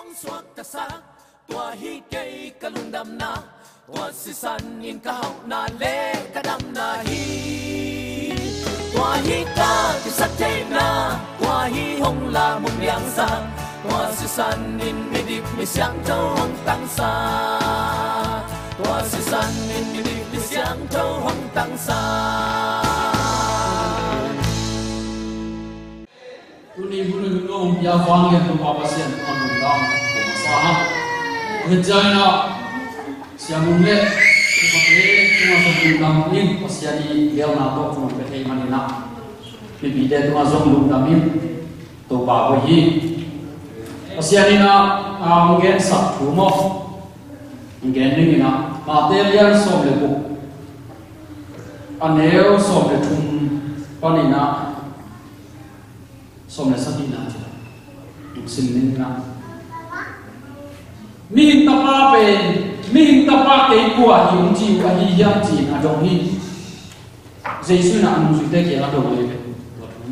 song suốt ta sa tua hi cây cả lung đam na tua si san in ka hau na le ka đam na hi tua hi ca ki sa te na tua hi hong la mung yang sa tua si san in mi dip mi siang châu hong tang sa tua si san in mi dip mi siang châu hong tang sa Uni bunu bunu ya fang ya tu bapa sian anu dam saham ngejaina siang le pakai cuma sebelum dam in pasiani dia nato cuma pakai manina bibi dia cuma sebelum dam in tu bapa hi pasiani na mungkin satu mo mungkin ni na material soble bu aneo soble tum panina somne sabina aja, sinin na. Mihin tapa ke kuah yung ji ahi yang ji na dong ni. Jesu na anu sudah ke adong lebe,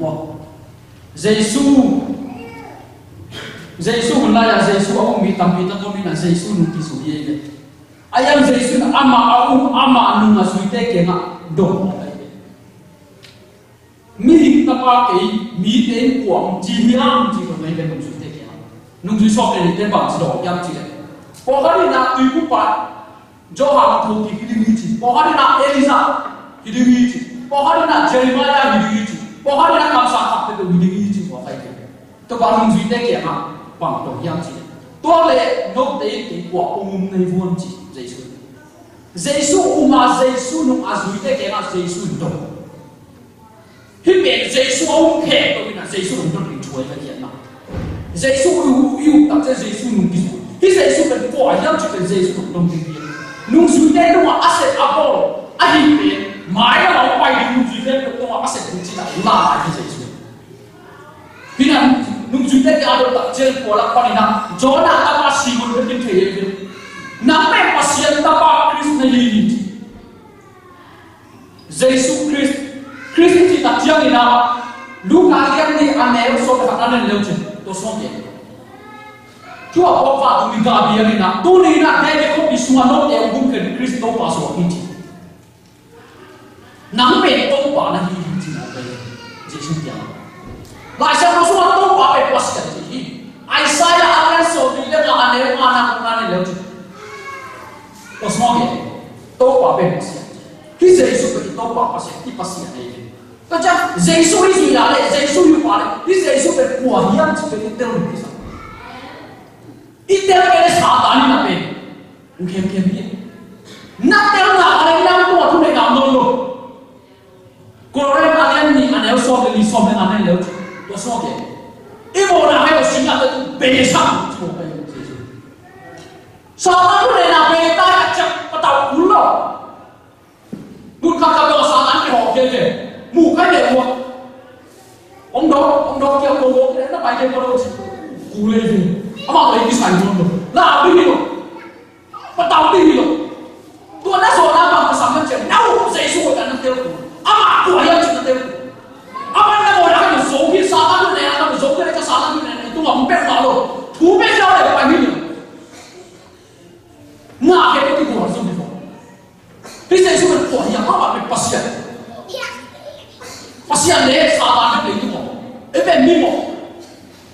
mo. Jesu hendak Jesu aku minta kau minta Jesu nuki suye ke. Ayam Jesu na ama anu na sudah ke na dong. Mi tapa ke mi ten kuang ji yang ji ko mai ben nung su te ke nung ju so ke ten ba ji do yang ji le po ha ni na tu ku pa jo ha ko ki ki ji po ha ni na Elisa ki di ji po ha ni na Jeremiah ki di ji po ha ni na kam sa ka te di ji po fa ke to ba nung ju te ke ma bang do yang ji to le no te ke kwa nei vuan ji Jesu nung azui te ke na Jesu do Hi bên Giêsu ông khe tôi nói Giêsu ông rất linh chuối cái chuyện nào Giêsu yêu tập cho Giêsu nung cái Hi Giêsu bên quả nhau chỉ cần Giêsu cũng nung cái chuyện nung suy đây nó mà asset Apollo hi bên mãi nó bảo quay đi nung suy đây nó mà asset cũng chỉ là cái Giêsu Hi là nung suy đây cái adol tập chơi quả là con này cho nó ta mà xì một cái thế cái nắm bên pasien ta ba Christ này đi Giêsu Christ Kristi tak siang ina lu kalian ni aneh so ka kanan leucin to songe tu apa fa tu ni gabi yang ina tu ni na dai ko bisua no e bukan Kristo paso inti nang pe to pa na hi ti na pe Yesus dia la sa no so to pa pe pas ka ti Isaiah akan so ni le ka aneh ana ko na leucin to songe to pa pe pas ki Yesus pe to pa pas ti pas ya Kau cakap Yesus ini sudah ada, Yesus itu ada. Ini Yesus berkuah yang seperti itu orang bisa. Itu yang kita sadari nape? Mungkin dia. Nak terus nak ada yang tua tu mereka ambil. Kalau orang kalian ni ada usaha beli somai ada lewat, tu semua ke. Ibu nak ada singgah tu besar tu apa yang Yesus. Sadar tu nak beta cak patau pulau. Bukan kau sadar ni hoki je. Bukan dia buat. Ông đó kêu đồ cái nó bài kêu đồ cú lên đi. Ông bảo lấy cái sành luôn rồi. Là đi rồi. Bắt đầu đi rồi. Tôi đã rồi đã bằng cái sành chuyện đâu dễ xuống cả nó tiêu. Ông bảo của em chỉ nó tiêu. Ông bảo nó ngồi đó cái số kia sao nó này nó số cái cái sao nó này tôi không biết nào rồi. Thú biết sao để bài đi rồi. Ngã cái của xong đi rồi. Cái dễ xuống cái của em ông bảo bị pasien. Pasien le sahabat dia itu mo, mimo.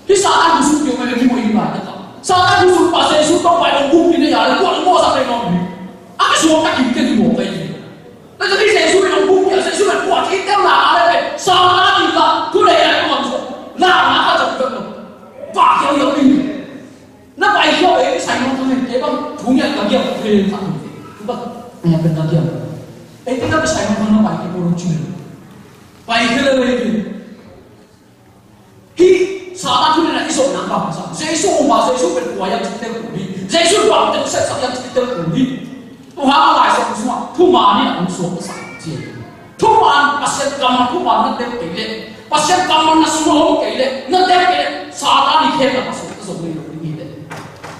Di saat musuh dia mimo iman kita. Saat musuh pasien suka pada bukti dia ada, kuat kuat sampai ngomong. Apa semua tak kita di mo kayak ini. Lalu jadi saya suruh ngomong bukti, saya suruh kuat kita lah ada. Sahabat kita, tu dia yang ngomong. Lah, apa jadi tu? Pak yang ini. Nak baik kau ini saya ngomong ni, dia bang punya kajian film tak? Bang, yang benar dia. Kita bisa ngomong baik kita orang cuma. Baik ke lagi. Hi, sahabat tu nak isok nampak pasal. Yesus berkuaya kita kuli. Yesus buat kita set yang kita kuli. Tuhan Allah semua. Tuhan ni nak unsur besar. Tuhan pasien kamar Tuhan nak dia kele. Pasien kamar nak semua kele. Nak dia kele. Sahabat ni kele pasal kita semua ini.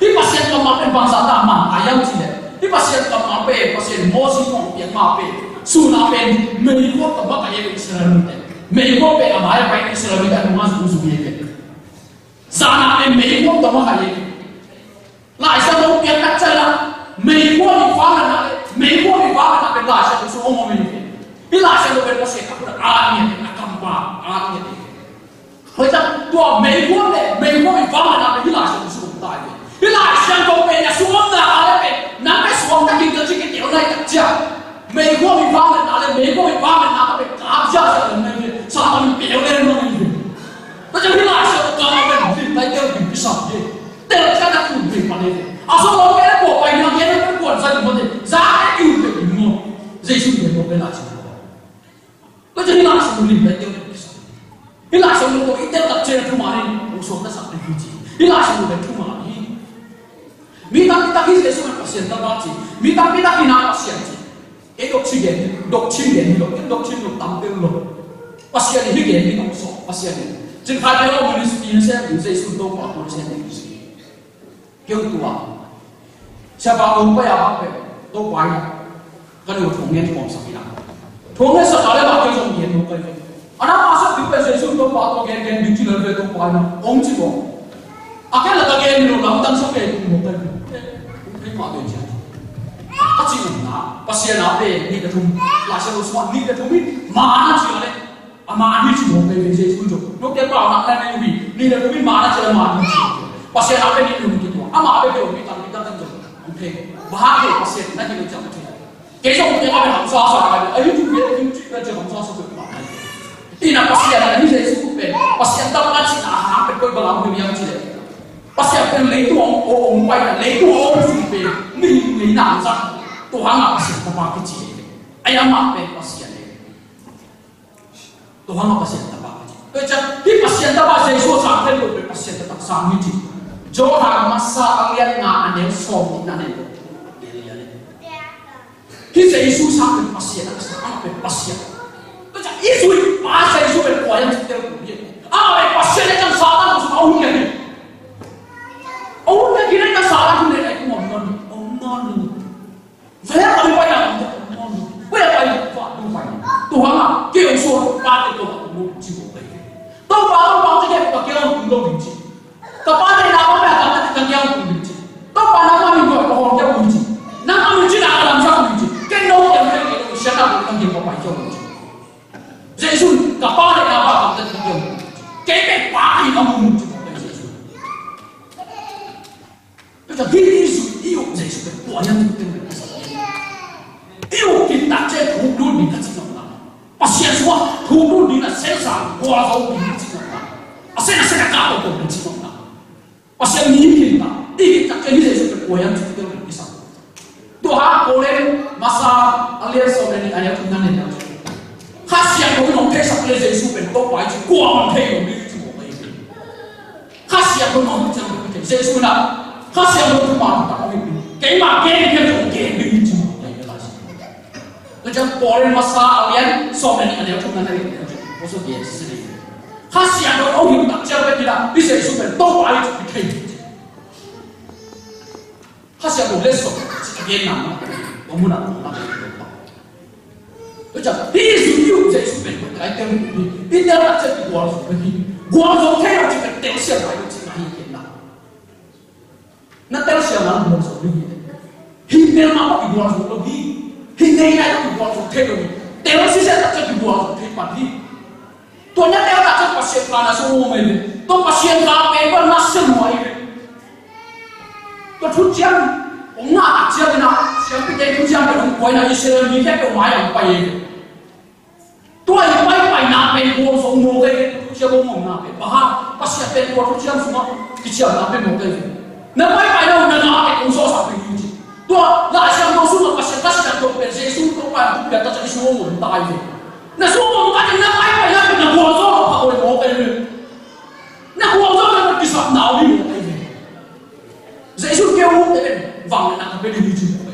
Hi pasien kamar bangsa taman ayam sini. Hi pasien kamar pasien mosi pun yang mape. Sunnah pen mereka tambah kaya Islam itu. Mereka pen amaya pen Islam itu rumah susu biaya. Sana pen mereka tambah kaya. mà mấy quốc bị phá là làm cái lại sự sụp đại cái lại sang công bên nhà xuống là cái bên nắm cái xuống cái kinh cái tiểu này thật chả mấy quốc bị phá là làm mấy quốc bị phá là làm cái cảm giác là này sao mình biểu lên mà nó chẳng cái lại sự cao bên lại tiêu bị sập đi tiêu cái đặc thù bị mà đi à số nó cái bộ bài nó cái nó cuộn ra thì giá cái yêu được mua dây xuống để một cái lại nó chẳng cái lại sự mình lại tiêu cái lại xong rồi ít tập trên thu mà đi một số nó sắp đến gì cái lại xong rồi thu mà đi mi ta khi sẽ xuống phát hiện ta bao gì mi ta khi nào phát hiện gì cái độc chi gen độc tam tiêu lộc phát hiện thì cái gen nó số phát hiện chính hai cái đó mình sẽ sẽ dùng dây xuống đâu mà cũng sẽ được gì kiểu tua sẽ bảo ông bây giờ bảo về đâu quay cái điều thống nhất không sao nào thống nhất sao lại bảo cái thống nhất đâu cái anak masuk di PSSI untuk patro gen di Chile itu paling om sih kok. Akhirnya lagi gen dulu lah, tentang sampai itu mau kan. Ini mau dia. Kacau na, pasien apa ni ketum, langsung semua ni ketum ni mana sih ada? Ama ni sih mau kan PSSI itu. Nuk dia tahu nak lain ni ketum mana sih mana sih. Pasien apa ni ketum gitu. Ama apa ketum kita kan tu. Oke, bahagia pasien nanti kita macam tu. Kesok kita akan hamsa sah. Ayo tu kita jangan hamsa sah. Ina pasien ada ni saya suka pasien tak kan sih hampir kau balang dunia macam pasien pen leitu orang baik leitu orang suka ni nampak Tuhan apa pasien apa kecil ayam apa pasien Tuhan apa pasien apa kecil kerja di pasien tak pasien so sampai tu pasien tak sanggup je johar masa alian ngah ane som ane tu kita isu sampai pasien apa pasien isu bahasa isu berkualian sekitar dunia. Apa pasien yang salah tu semua orang ni. Orang ni kira salah tu ni aku omnon. Saya tak boleh bayar omnon. Boleh bayar apa tu bayar. Tuhan ah, kau suruh pakai tu aku cium bayar. Tahu baru kita pakai orang tu benci. Kapan ni nama mereka kita yang benci. Tahu nama ni orang yang benci. Nama benci nak dalam siapa benci. Kenapa yang mereka siapa orang yang pakai benci. Yesus kapan nak apa kita tujuan? Kepek pagi kamu muncul dari Yesus. Jadi Yesus iyo Yesus berkuasa itu. Iyo kita cek hukum di kasih orang. Pasien semua hukum di kasih orang. Kuasa hukum di kasih orang. Asal kau hukum di kasih orang. Pasien ni kita cek Yesus berkuasa itu bisa. Tuhan boleh masa alias orang ini ayat Tuhan ini. Khasiat kau nak kesat lezat super top baik kuat macam ni tu boleh. Khasiat kau nak macam ni Yesus nak khasiat kau tu mana tak boleh. Kemah tu ni tu boleh lagi. Macam polen masa alian somen ni ada tu mana ni. Maksud dia sendiri. Khasiat kau hidup tak jauh kita bisa super top baik tu. Khasiat kau lesok sekian nama. Kamu nak apa? Macam Yesus itu Yesus berkata ini tidak jadi gua seperti gua zokai macam tersiap ayo cina ini nak. Nak tersiap mana gua seperti ini. Hingga mana gua seperti ini. Hingga ini gua zokai ini. Tersiap saya tak jadi gua zokai pagi. Tuanya dia tak jadi pasien kerana semua ini. Tu pasien kerana apa nasi semua ini. Tu tujuan orang nak jadi nak siapa dia tujuan orang kau nak Israel ni dia kau main apa ini. Tuan yang baik nak pengkor semua ke, siapa mau nak peng, bahkan pasien pengkor tu siapa semua kicau nak peng mau ke. Nak baik nak nak pengkor sampai ini. Tuan, nak siapa tu semua pasien tu pensei semua tu kan, dia tak jadi semua orang tak ini. Nak semua orang tak ini nak baik nak pengkor semua apa orang mau ke. Nak pengkor semua kisah nak ini mau ke. Yesus kau tu vang nak pengkor ini juga.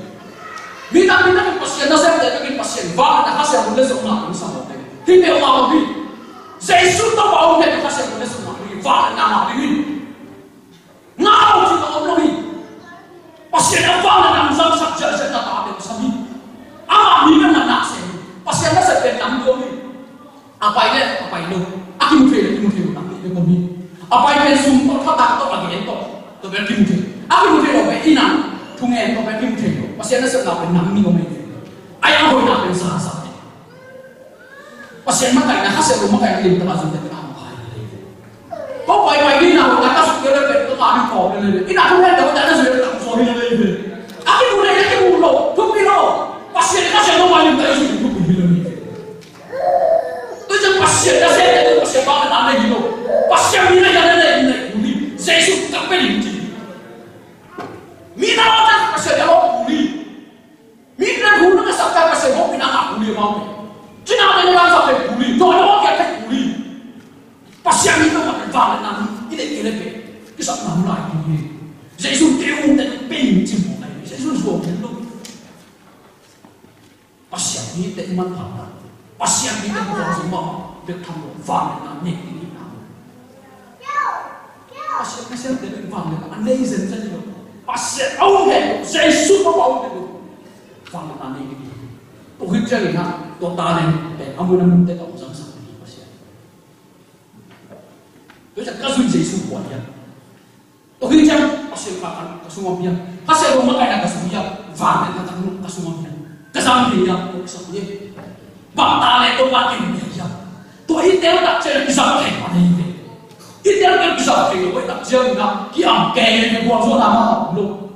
Minta pasien nak saya tak pasien vang nak kasih boleh semua nak sama. Hingga Allah ni, Yesus tak bawa kita kasih kepada semua ini. Faham nama ini. Ngau kita Allah ni. Pasien apa nak nama saja saya tak ada bersama. Apa ni nak nak saya? Pasien nak saya bentang dua ni. Apa ini? Aku mungkin nak ini. Apa ini sumpah kata tu lagi itu. Tu berarti mungkin. Aku mungkin apa ini? Tunggu tu berarti mungkin. Pasien nak saya nak bentang ni mungkin. Ayah boleh nak bentang. Pasien makan nak hasil rumah kayak ini termasuk dari apa? có quay đi nào người ta sụp lên về có đi cỏ lên cái nào không lên đâu đã nó rồi tặng rồi lên cái vụ này cái vụ lộ thuốc đi đâu pasien nó bao nhiêu cái gì thuốc đi lên tôi chẳng pasien nó sẽ để tôi pasien bao nhiêu này gì đâu pasien đi này này đi Jesus tak pedih mina orang pasien dia mau pulih mina guna kesakar pasien mau pindah nak pulih mau cina ada orang sampai pulih tu ada orang yang tak pulih pasien itu makan valet nanti ini kisah nama lagi Jesus dia tak pedih cuma Jesus buat itu pasien ini tak iman pada pasien ini tak buat semua bertamu valet nanti pasien dari vang itu amazing saja loh pasien awal itu Jesus awal itu vang itu aneh tuh hijau na totalnya amun tak tahu sama pasien tu cakap kasus Jesus buat ya tuh hijau pasien makan kasumah dia pasien rumah kaya kasumah vang itu tak kasumah dia kesambi ya kesambi batal itu makin dia tuh hijau tak jadi bisa pakai mana ini Itian kan bisa kaya way tak jeng na kiam kaya ni buat so nama lu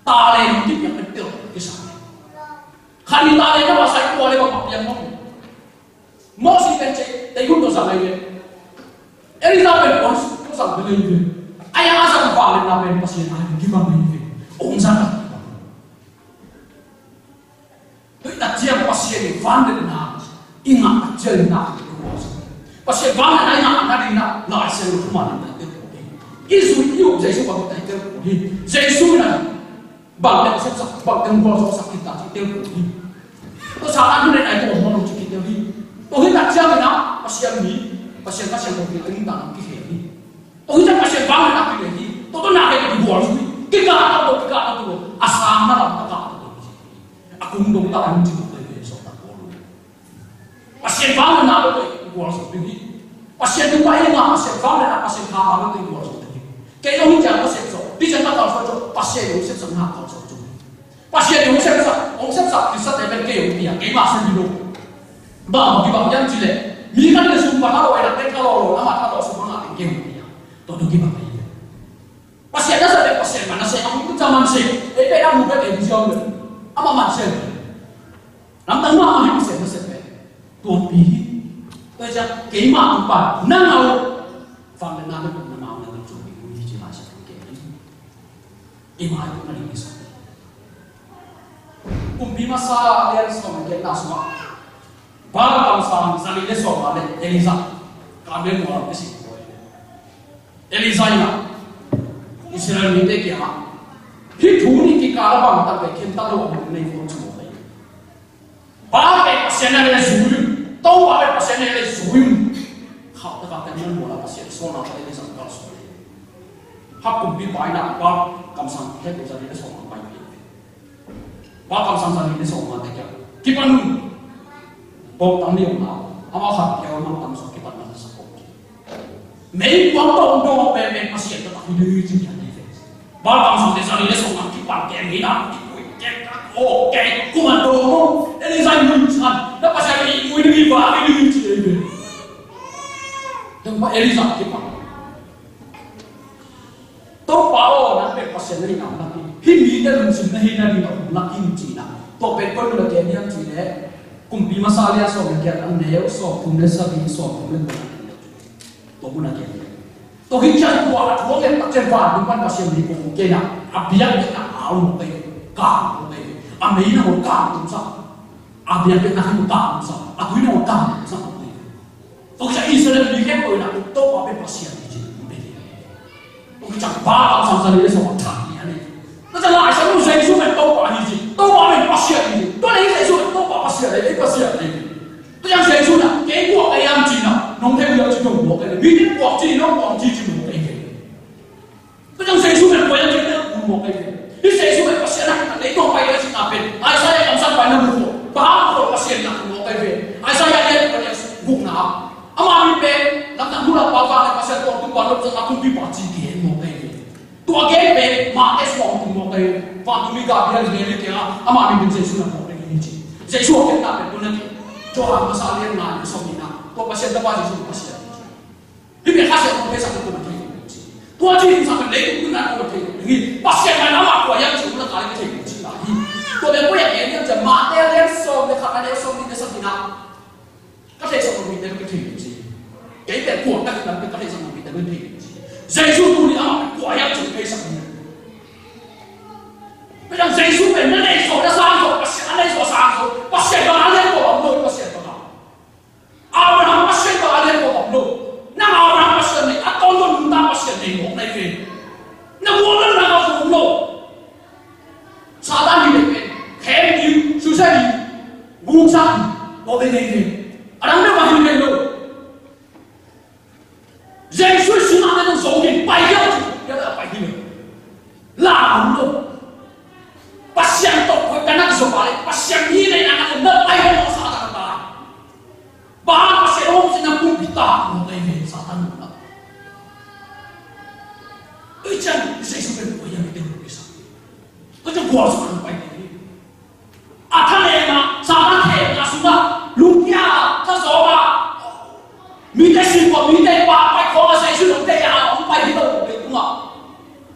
talen tip yang betul kisah kali talen na masai ko ale bapak yang mo si kece tayo to sa ngayon Elizabeth was to sa believe ay asa ko palen na pen pasien ay gimana ini ong sana tu tak jeng pasien ni fanden na ingat jeng na pasien bang na ina na dina na asel rumah na isu iyo Jesus bang ta iter puli Jesus na bang na sak bang teng bol sakit ta iter puli to salah ni na ko mo ci iter ni to hina jam na pasien ko iter ta ki he to hina pasien bang na ki ni to na ke bol ni ki ka to asam na ta ka aku ndong ta an ci ko so ta ko pasien bang na to buat seperti pasien itu baik nggak pasien kamu dan pasien kamu itu buat seperti kayak yang jangan pasien so di sana kalau so pasien itu sebenarnya kalau so pasien itu sebenarnya bisa tapi kayak dia kayak masih hidup bang bagi bang jangan cile milikan dia sumpah kalau enak kalau nama kalau semua nggak kayak dia tuh gimana ya pasiennya saya pasien mana saya aku itu zaman sih kayak yang muda kayak jauh ama masih nanti mah pasien tuh pilih tôi chắc kỹ mà không phải năng nào phạm đến nào cũng nào là chuẩn bị cũng như chỉ là sẽ kể đi mà cũng là đi sao cũng đi mà sao lên xong cái nào xong ba làm sao sao đi lên xong mà lên Elisa cảm ơn mọi người xin lỗi Elisa nhá Israel như thế kia khi thú đi cái cả bằng tập về kiếm ta đâu mà nên không chịu đấy ba cái pasien này là dữ tau apa pasien ini suim, hak terkait dengan bola pasien soal apa ini sangat sulit. Hak kumpi banyak bab kamsang hek usah ini soal apa ini. Bab kamsang ini soal apa dia? Kipan bab tani orang, ama hak yang orang kamsang kipan mana sekali. Mei buat tong dong apa pasien tetap hidup jadi ini. Bab kamsang ini soal kipan kemina. Oke, komando ini saya menunjukkan, dapat saya ini riba ini jadi. Dan Pak Elisa kita, tahu Paul nanti pasien ini nampak, hindi dalam sunnah hindi nak Cina, tahu pekor sudah kaya Cina, kumpi masalah so mungkin anda so kumle sabi so kumle tahu pun nak kaya. Tahu hijau buat orang tak cepat, bukan pasien ini mungkin abiak kita tahu kau Ambil nak orang tu Abia kita nak orang tu aku ini orang tu Kau cakap Israel lihat kau nak tahu apa pasien ini Kau cakap bahawa sama-sama dia semua tadi Kau cakap lah saya saya sudah tahu apa ini tahu apa pasien ini Kau lagi saya sudah tahu apa pasien ini Kau cakap saya sudah kayak gua ayam Cina nong teh dia cakap gua kayak bikin gua Cina orang Cina Kau cakap saya sudah kau yang kita gua kayak Di saya sudah pasien nak itu apa yang kita ambil. Saya yang sampai nunggu. Bahawa pasien nak mau kayak. Saya yang pada guna. Ama ambil nak guna apa pasien tu tu baru aku dibaci dia mau kayak. Tu agak mak esok tu mau kayak. Pak tu miga dia ni dia. Ama ambil saya sudah mau kayak ini. Saya sudah kita ambil tu nanti. Johan masalah yang nak somina. Tu pasien tu pasien. Ini biasa orang biasa itu betul. Tuan jadi sampai lagi pun nak betul. Ini pasti ada nama aku yang cuma kali betul lagi. Tuan yang punya ini macam mata yang som dekat ada som di desa kita. Kalau som di desa betul. Jadi dia kuat tak kita kalau som di desa betul. Yesus tu ni amat kuat yang cuma desa kita. Macam Yesus benar ni so dah sanggup pasti ada so sanggup pasti ada yang kuat pasti ada. Abraham pasti ada yang kuat. Nang Abraham pasti ni atau tu minta pasti ni mau naik ni. Nang bukan nang aku lo. Satan ni ni, kem ni, susah ni, bungsa ni, boleh ni. Ada mana macam ni lo? Yesus sunnah tu songin, payah tu, dia tak payah ni. Lah lo, pasien tu, kau kena disopalik, pasien ni ni anak anda, ayah lo Satan tak. Bahan pasien orang senang pun kita, mau ni Satan tak. Ikan, Yesus berdoa yang itu bisa. Macam gua suka baik ini. Akan lema, Satan lema sudah lumpia, tersoba. Minta siapa, minta apa, kau masih sudah minta yang apa itu betul tak?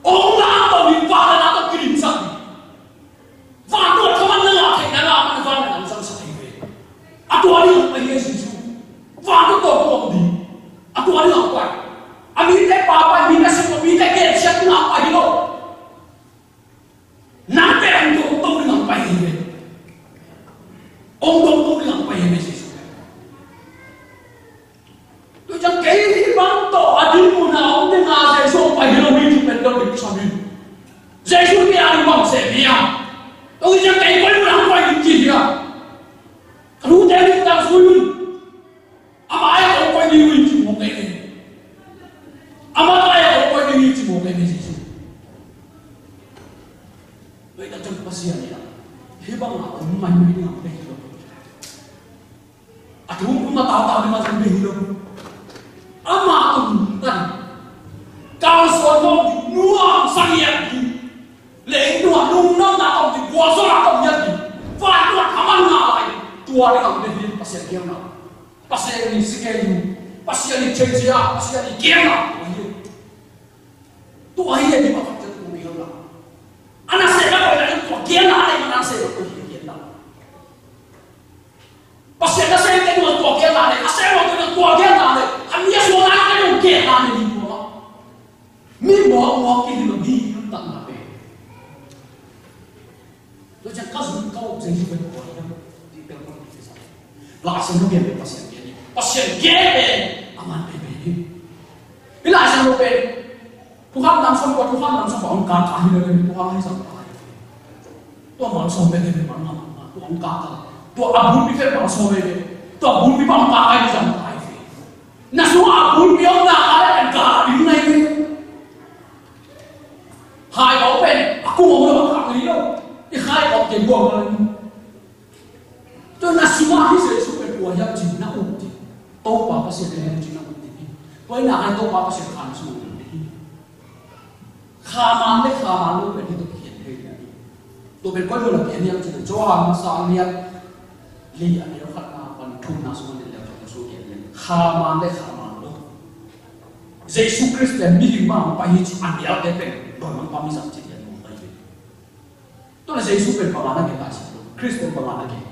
Orang atau minta dan atau kirim sakit. Vandu kawan dengar, kita nak apa vandu dalam sakit ini. Atau ada yang pergi Yesus. Vandu tu kau di. Atau ada yang apa? Minta apa, minta siapa, minta kirim siapa apa itu. Nanti untuk dengan baik ini, untuk dengan baik ini Yesus. Tu jangan kehidupan tu adimu na dengan Yesus baik ini hidup dalam hidup kami. Yesus ni ada bangsa dia. Tu jangan kehidupan orang baik ini dia. Kalau dia ni tak sulit, apa ayat orang baik ini hidup mungkin ini. Apa ayat orang baik ini hidup mungkin ini Yesus. Baik macam pasien ni lah. Hebang apa main ini apa hidup. Aduh, rumah tahu-tahu di macam hidup. Ama tu kan. Kalau suatu nuang sangat di, leh nuang nung nak di kuasa nak di, faham tu kaman nak. Tua ni kan dia pasien dia nak. Pasien ni sekali, pasien ni cencia, pasien ni kiana. Tu ayat di mana kita tu hidup lah. Anak saya kalau ada tu kiana ada mana saya tu kiana. Pasien saya itu tu kiana ada, saya waktu itu tu kiana ada. Kami semua orang ada kiana ada di bawah. Mau kita lebih tak nak. Tu jangan kau jadi berbuat di dalam kita. Langsung dia pasien dia ni. Pasien dia aman bebe. Bila asal lupa. Tuhan langsung buat Tuhan langsung bangun kakak ni Tuhan ni sampai. Tuhan langsung bebe mana Tuhan kakak. Tuhan abun bebe langsung bebe. Tuhan abun bebe bangun kakak ni sampai. Nah semua abun bebe nak ada yang kakak di mana ini. Hai open, aku mau kakak ni lo. Hai open gua mana. Tu nah semua ni saya super buat yang cina uti. Tahu apa sih yang cina uti? Kau nak tahu apa sih kan semua. Kaman le kaman luเป็นตัวเขียนเลยตัวเป็นคนละเขียนyangจะจ้างมาสร้างเนี่ยลีอันนี้เราขัดมาวันทุนน่าสมบูรณ์แล้วจะสู้เขียนเลยkaman le kaman lu Yesus Kristusมีหิมะไปที่อันเดียวได้เป็นโดยมันความมีสัจจะอย่างมุ่งไปตัวนั้นYesusเป็นประมาณนั้นกันสิคริสต์เป็นประมาณนั้นกัน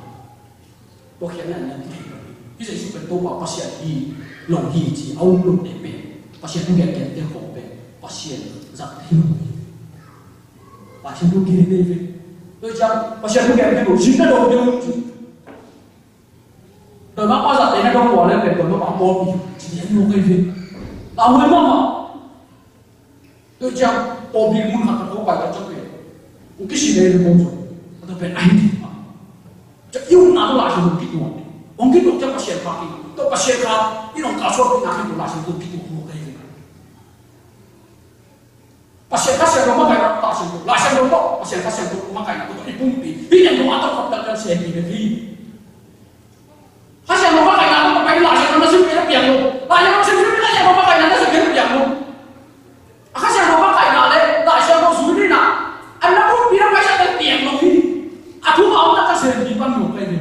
ตัวเขียนเนี่ยที่ที่Yesusเป็นตัวภาษาที่หลงที่ที่เอาหลุดได้เป็นภาษาที่เรียนได้ของเป็นภาษาPasien tu kiri ni, tu jangan pasien tu kiri tu, sini dong dia tu. Tapi apa sahaja ni dong boleh betul tu apa pun, jadi ni mungkin ni. Tahu mana? Tu jangan publik pun nak tahu apa macam ni. Mungkin sini dia pun tu pen ID. Jadi you nak tu langsung mungkin tu. Mungkin tu jangan pasien kaki, tu pasien kaki, ini orang kasut nak tu langsung tu gitu. Pasien rumah kaya tak sentuh, pasien rumah rumah kaya untuk ipumpi, ini yang rumah tak dapat sehari hari. Pasien rumah kaya apa pakai pasien rumah sendiri yang lu, pasien sendiri lah yang rumah kaya nanti sendiri yang lu. Pasien rumah kaya nanti pasien rumah sendiri nak, anda pun bilang pasien yang tiang lu ini, aku mau tak sehari pan lu kayak ni,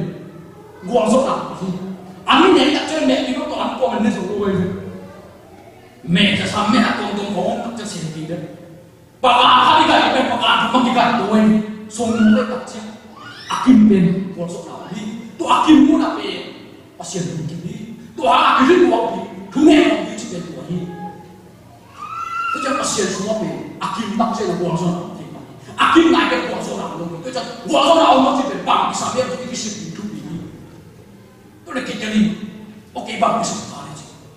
gua sok nak, amin yang tak cendek itu tuh aku komen ni seluruh ini. thì đấy bà hai cái bên bà không cái cái tôi xong mới tập chứ akim bên còn số nào đi tôi akim muốn là về bà xem được cái gì tôi cái gì của ông thì nghe ông đi chỉ bên của hi tôi cho bà xem xuống về akim tập sẽ là còn số nào thì akim này cái còn số nào luôn tôi cho còn số nào ông chỉ bên bằng cái sao biết cái sự gì cũng đi tôi là cái gì ok bằng cái sự đó đấy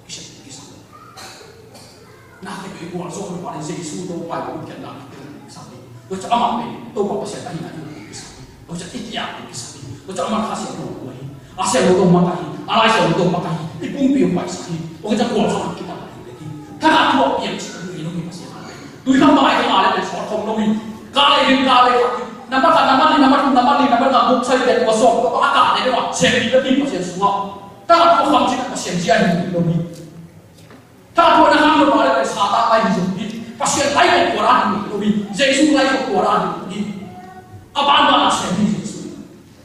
cái sự cái sao nah cái còn số nào là Giêsu đâu phải cũng cái nào cái sao tôi cho ông mình tôi bảo bà xem cái này cái sao tôi cho ít ya cái sao tôi cho ông khá xem đồ của hi asia đồ mà cái Malaysia đồ mà cái ipung piung phải sao tôi cho còn số nào kitaถ้าตัวเปลี่ยนสิ่งนี้เราไม่ภาษาอะไรดูทำไมขนาดนั้นสอนของเราอีกกาเลยกาเลยน้ำมันน้ำบุกใส่เด็กผสมก็อากาศเนี่ยว่าเสียงดีก็ดีกว่าเสียงสูงถ้าตัวความจริงก็เสียงเสียงเรามีถ้าตัวนั้นเราบอกเลยสาตาไปที่สุดนี่ภาษาไทยเป็นตัวร้านนี่เรามีเจสุไทยเป็นตัวร้านนี่อาบานบ้านเสียงดีสุด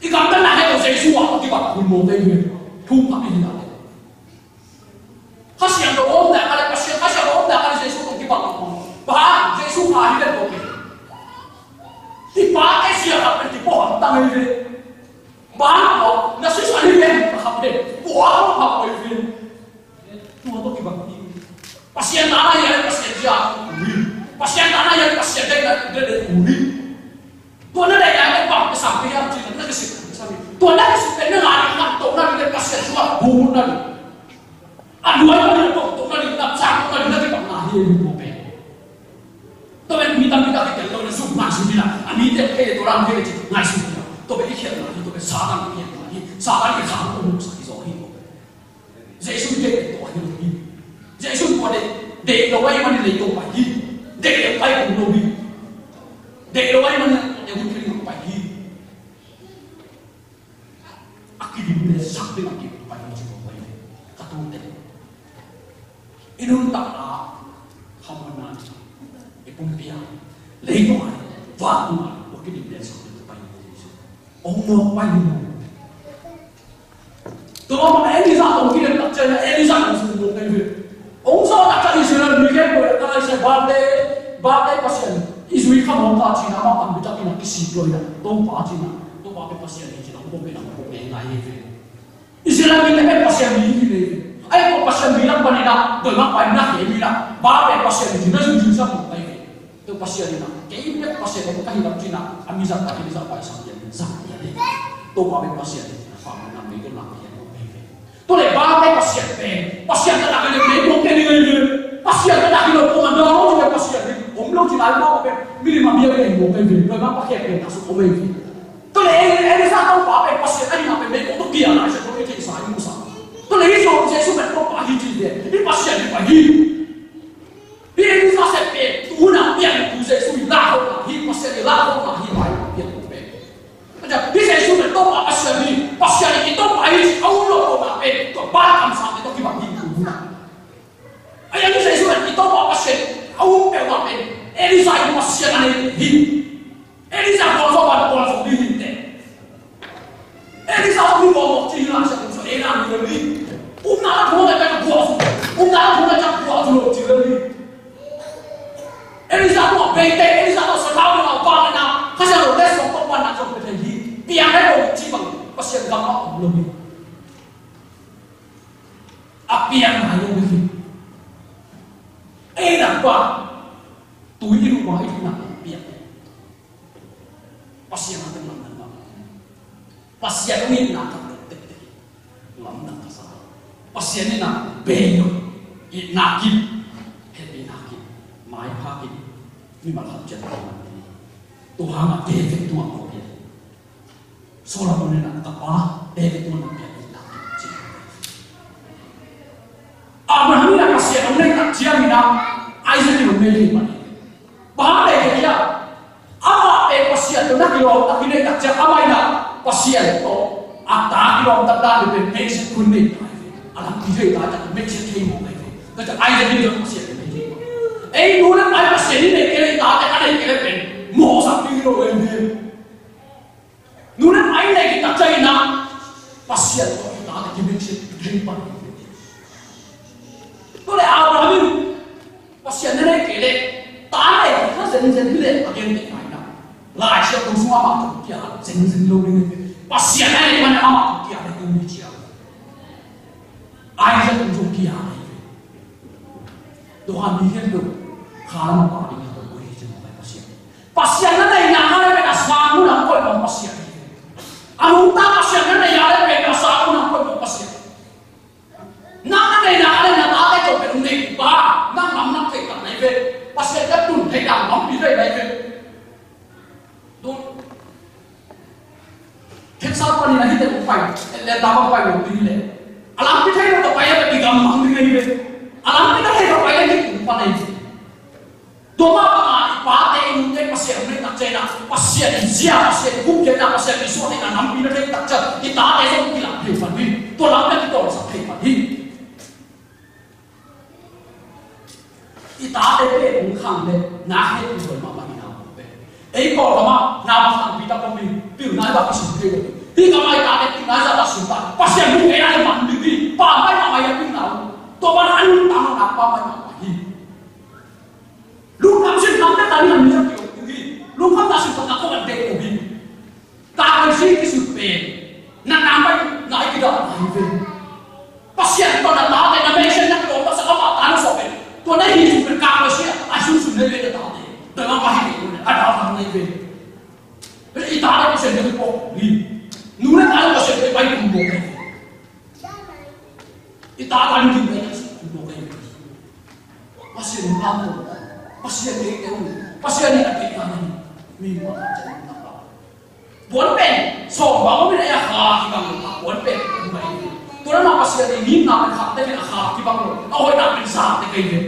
อีกคำนั้นให้เราเจสุว่าที่ว่าคุณโมเดลทุกข์ไม่ได้เขาเสียงโดนแต่อะไรเขาเสียงโดนแต่อะไรเจสุต้องที่บอกบ้าเจสุหายได้โอเคที่บ้าไอ้เสียงเป็นที่บอกตั้งเลยบ้าเรานักศึกษาเรียนทำเด็กหัวเขาทำไปเรียนตัวต้องที่บอกpasien tanah yang pasien jauh, pasien tanah yang pasien dari uli, tuan ada yang bang kesampaian cerita nak kesini, tuan ada kesini dengan anak tuan ada pasien jual bunga nanti. Aduan ada doktor nanti nak cakap nanti bang lahir di bawah. Tapi minta kita kalau nak suka sini lah, minta kita orang kita ngai sini lah. Tapi ikhlas nanti, tapi sadar nanti, sadar kita kamu pun sakit zohir. Jadi sudah itu aja lagi. Jadi sudah để lo quay mà lấy tổ bài gì, để lo quay cùng lo đi, để lo quay mà để cùng cái bài gì. Akhirnya dia sampai lagi bài gì juga bài này, kata dia. Ini tak lah, kamu nanti, ibu dia, lấy tổ bài, vác tổ bài, akhirnya dia sampai bài gì. Ông mau bài gì? Tôi mà Elisa ông kia đặt chân là Elisa cũng dùng một cái việc. Ông sao đặt chân Israel người khác rồi đặt chân Israel ba cái pasien Israel không muốn ta chỉ nào mà bị đặt cái gì rồi đó tôi phá chỉ nào tôi phá cái pasien này chỉ nào không biết nào không biết ngay vậy Israel mình cái pasien gì vậy ai có pasien gì lắm bên này tôi mắc phải nát gì vậy ba cái pasien gì nó dùng sao một cái vậy tôi pasien này cái biết pasien nó cái gì chỉ nào anh đi ra cái đi ra phải sang vậy tôi phá cái pasien này phá cái nào mấy cái nào tôi lại ba cái pasien nó là cái này một cái này pasien nó là cái đồ mà nó không phải pasien ông lâu chỉ nói bao cái mình mà bia cái một cái gì rồi mà pasien cái nào cũng mấy gì tôi lại em ra đâu ba cái pasien anh nào cái mấy cũng kia lại sẽ có cái gì sai không sao tôi lấy số sẽ số mình có bao nhiêu gì đấy cái pasien cái gì đi em ra sẽ cái tu nào tiền tu sẽ số là không là hi pasien là không là hi phải tiền của mình bây giờ đi sẽ số mình có bao pasien cái tôi phải ông lo mà em tôi ba năm sau thì tôi kêu bằng gì cũng ayah ni saya sudah kita bawa pasien, awak bawa pasien, Elisa itu pasien ane hin, Elisa kalau di hin deh, Elisa tu bawa pasien lah saya pun enak ni lagi, nak buat apa buat, nak buat apa buat dulu lagi, Elisa tu bete, Elisa tu selalu nak apa nak, kasih lo les orang tu nak jom bete hin, biar dia cuma pasien kamu belum, apa yang ayah begini. Enak pak, tuh ini rumah itu nak biar pasien nanti mana, pasien ini nak terdetek, lama nak salah, pasien ini nak benyo, nakit, hebat nakit, mai pakit, ini malah jadi Tuhan nak defek Tuhan kau biar, soalnya mana nak apa, defek Tuhan nak biar nakit. Abraham ni nak pasien, orang nak jiang ni nak, Isaac ni memilih mana? Bahaya dia. Apa pasien tu nak kilo, nak kilo nak jiang apa ini? Pasien tu, tak kilo tak dah di Mexico kuning. Alam dia dah ada Mexico timur lagi. Kata Isaac ni tu pasien ni. Dulu ni pasien ni kira tak ada kira pen, mau sampai kilo ini. Dulu ni lagi tak cari nak pasien tu tak ada di Mexico timur. Tôi lại Abraham pasien này kể đấy zen le again de mai na la sia ko suma ma to kia zen lo ni pasien ai man ama to kia de ni chia ai zen ko kia ai do ha mi hen do khala ma pa ni to ko ri zen ma pasien na dai na ha le ka sa mu na ko ma pasien amu ta pasien na ya le ka sa mu na ko ma pasien na dai na ale na ta ke to ke ni ba na mam na ke ta nei ve pasien ka tun thei dang mam bi dai ve do ke sa pa ni na hi te ko pai le ta ba pai lo ni le alam pi thei lo pai ya bi gam mang ni ve alam pi thei lo pai ya ki pa nei do ma ba pa te in te pasien ni ta che na pasien zia pasien ku ke na pasien ni so ni na nam pi na thei ta cha ki ta te so ki la pi fa ni to la pe ki to sa thei pa hi ita de pe ung khang le na he tu so ma ba ni na pe ei ko ma na ba khang pi ta ko mi pi na ba ki su ke ti ka mai ta de ti na za ta su ta pasien ni e na man ni pa mai ma mai pi na to ba an ta na pa mai ma hi lu kam sin kam ta ni na mi sa ki lu kam ta su ta ko ba de ko hi ta ba si ki su pe na na mai na ki da hi ve pasien to na ta de na me sen na ko pa sa ma ta na so pe to na hi su per ka ba si a su su ne le ta de to ma ba hi ni a da fa ne ve e ta da ko sen ne ko hi nu na ta ko sen pe pai ku bo ke e ta da ni ki ku bo ke pasien ha to pasien ni ke pasien ni ke ka ni mi ma ta na ba bon pen so ba mo ni ya ha ki ba mo bon pen ku mai to na pasien ni na ka te ni ha ki ba mo a hoi na pen sa te ke ni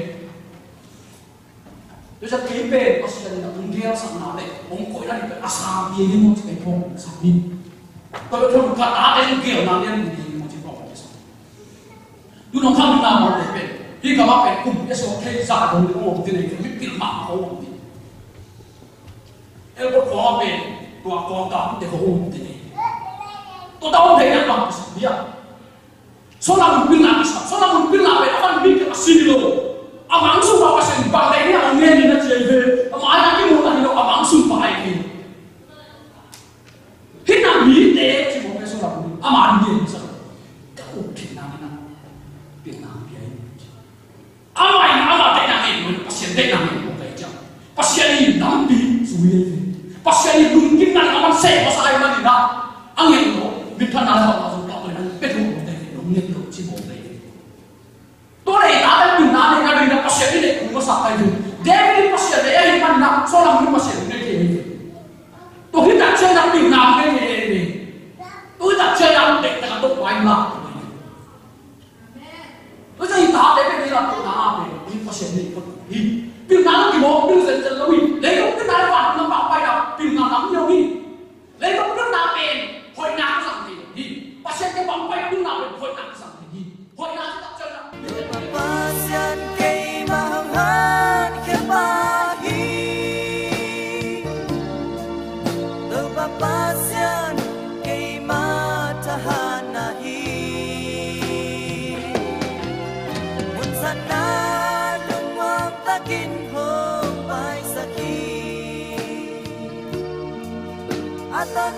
to sa ke pe pasien na ung dia sa na le ong ko na ni a sa bi ni mo te po sa ni to to ka ta te ke na ni ni mo te po sa du no kam na mo te pe hi ka ma pe ku ya so ke sa do ni mo te ni ke pi ma ko ni el ko ko pe to a ko ta te ko te ni to ta o te na ma sa dia so la mo pi na sa so la mo pi na pe a mi ke asini lo amang su pa pasen ba dai ni ang ni na che ve ama na ki mo na ni amang su pa ai ki hina mi te chi mo so la mo ama ni sa ka o ki na na pi na pi ai ama te na ni mo pasien te na ni mo kai cha pasien ni nam pi su ye pasien ni dun kin na amang se ko sa ai ma ni na ang ye no bi tha na sa ma su ta ko na pe tu mo te no ni to chi mo to le ta da pi na ni ka ri na pasien ni ku mo sa kai ju David pasien de ai man na so la mo pasien ni ke ni to hi ta che na pi na ke ni to ta che na de ta to wai ma to sa hi ta de pe ni la to na pe ni pasien ni ko hi pi na ki mo pi sen sen lo hi le ko pi na ba na ba pai da pi na nam yo hi le ko pi na pe hoi na sa ni hi pasien ke ba pai pi na pe hoi na sa ni hi hoi na ta che na Pasien kay mahangan kepahi Terpapasien kay matahan nahi Unsan na lumang takin hong pai sakit At ang